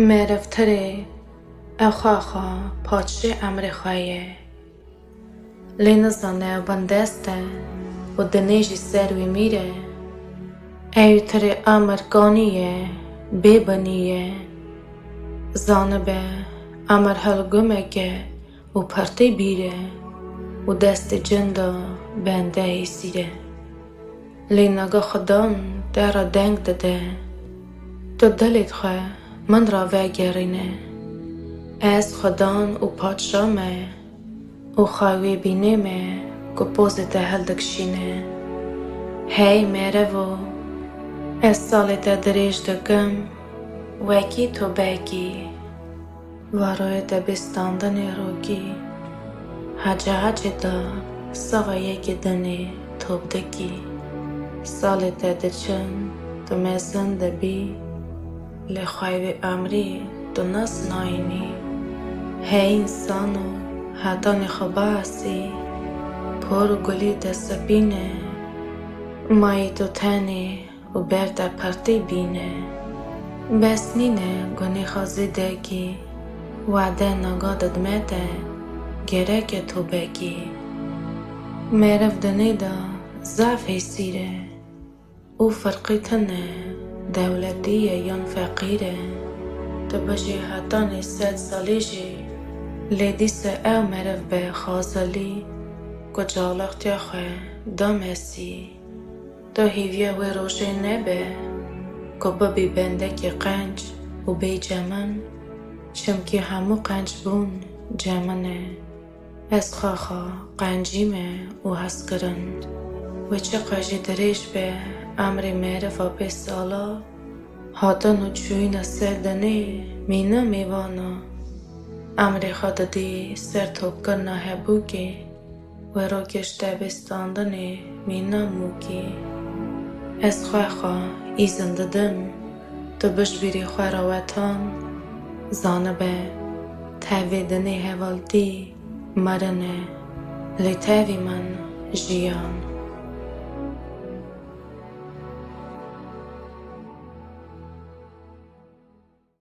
مرفتره اخواخا پادشه امر خواهیه لینزانه بندسته و دنیجی سروی میره ایوتره امرگانیه ببنیه زانه به امر هلگمه که و پرتی بیره و دست جنده بنده ایسیره لینگا خدان در دنگ داده تو دلت خواه من را وگرینه از خدان و پادشامه و خواهی بینیمه که پوزت هلدکشینه هی میره و از سالت دریج دکم وکی تو بگی وارای دبستاندن روگی حجه دا سوا یکی دنی توب دکی سالت دچن تو مزن دبی لخواه امری تو نس ناینی هی انسانو حتان خباسی پر گلی دستبینه مایی تو تنی و برد پرتی بینه بس نینه گنی خازی دگی وعده نگادد مده گره که تو بگی میرف دنیدا زعفی سیره او فرقی تنه دولتیه یان فقیره تو بجی حتانی 100 سالیجی لیدیس او مرف به خازلی کجالختی خواه دامسی تو هیویه و روشه نبه که ببی بنده که قنج و بی جمن چمکی همو قنج بون جمنه از خواخا قنجیمه و هست کرند و چه قجی دریش به امر معرفه به سالا حاتن و چوین سردنه مینا میوانا امر خود دی سر توب کرنا هبوگی و رو کشته بستاندنه مینا موگی از خواه ایزن ددم تو بش بیری خواه رواتان زانه به تاویدنه هوالدی مرنه لی تاوی من جیان